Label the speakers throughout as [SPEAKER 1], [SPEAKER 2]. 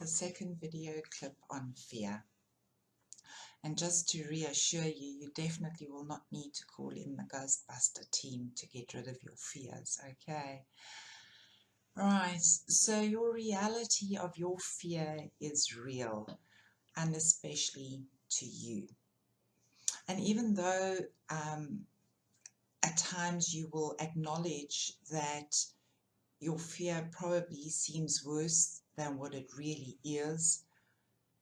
[SPEAKER 1] second video clip on fear. And just to reassure you, you definitely will not need to call in the Ghostbuster team to get rid of your fears, okay? Right, so your reality of your fear is real, and especially to you. And even though at times you will acknowledge that your fear probably seems worse than what it really is,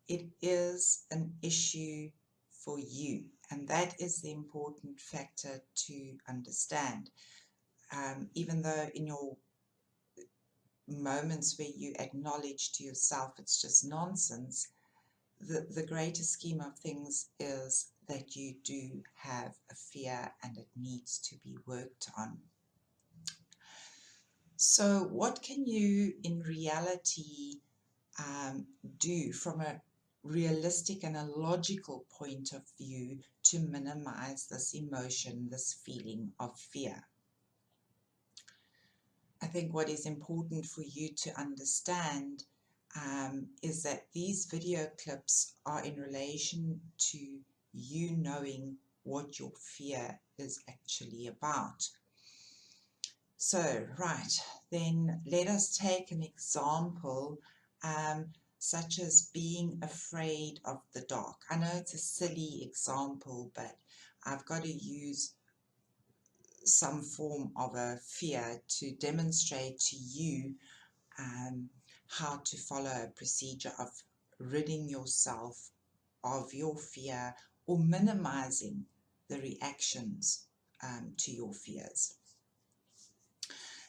[SPEAKER 1] it is an issue for you, and that is the important factor to understand. Even though in your moments where you acknowledge to yourself it's just nonsense, the greater scheme of things is that you do have a fear and it needs to be worked on. So what can you in reality do from a realistic and a logical point of view to minimize this emotion, this feeling of fear? I think what is important for you to understand is that these video clips are in relation to you knowing what your fear is actually about. So, right, then let us take an example such as being afraid of the dark. I know it's a silly example, but I've got to use some form of a fear to demonstrate to you how to follow a procedure of ridding yourself of your fear or minimizing the reactions to your fears.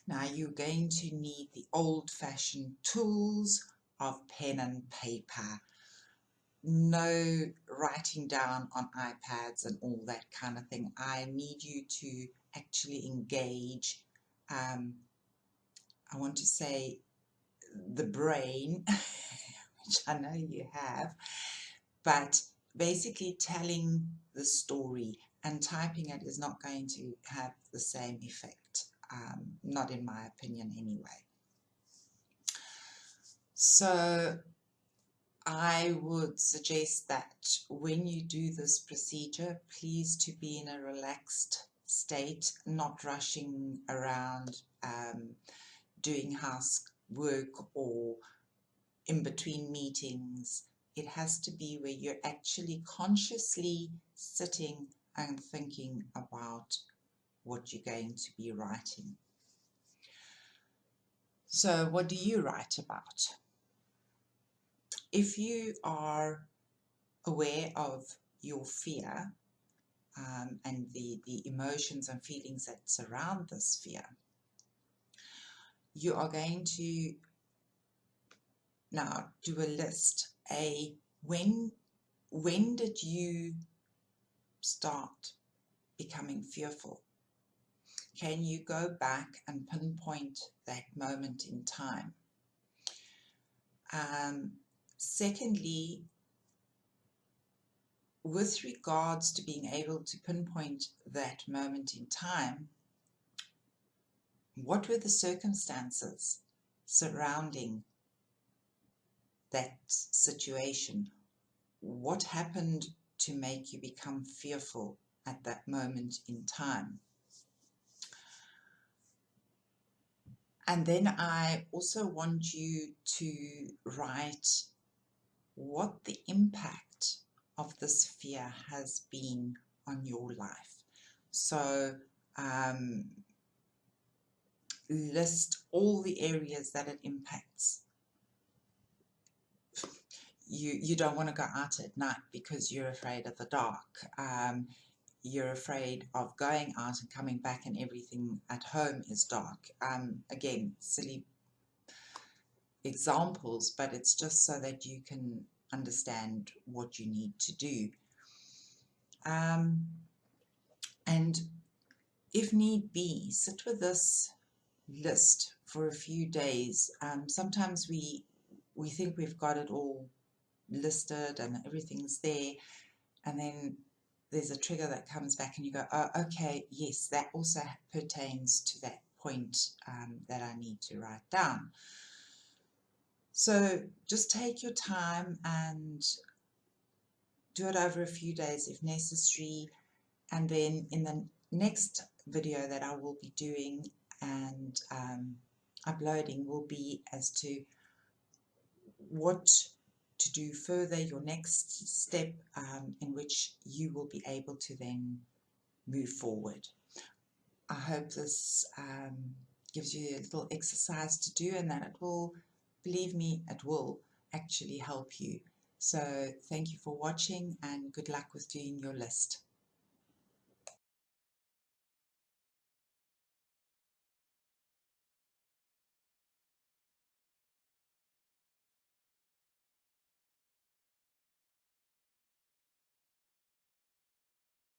[SPEAKER 1] Now you're going to need the old-fashioned tools of pen and paper. No writing down on iPads and all that kind of thing. I need you to actually engage, I want to say, the brain, which I know you have, but basically telling the story and typing it is not going to have the same effect, not in my opinion anyway. So I would suggest that when you do this procedure, please to be in a relaxed state, not rushing around doing housework or in between meetings. It has to be where you're actually consciously sitting and thinking about what you're going to be writing. So what do you write about? If you are aware of your fear and the emotions and feelings that surround this fear, you are going to now do a list. When did you start becoming fearful? Can you go back and pinpoint that moment in time? Secondly, with regards to being able to pinpoint that moment in time, what were the circumstances surrounding that situation? What happened to make you become fearful at that moment in time? And then I also want you to write what the impact of this fear has been on your life. So list all the areas that it impacts. You don't want to go out at night because you're afraid of the dark. You're afraid of going out and coming back and everything at home is dark. Again, silly examples, but it's just so that you can understand what you need to do. And if need be, sit with this list for a few days. Sometimes we think we've got it all listed and everything's there, and then there's a trigger that comes back and you go, oh, okay, yes, that also pertains to that point that I need to write down. So just take your time and do it over a few days if necessary, and then in the next video that I will be doing and uploading will be as to what to do further, your next step in which you will be able to then move forward. I hope this gives you a little exercise to do, and that it will, believe me, it will actually help you. So thank you for watching and good luck with doing your list.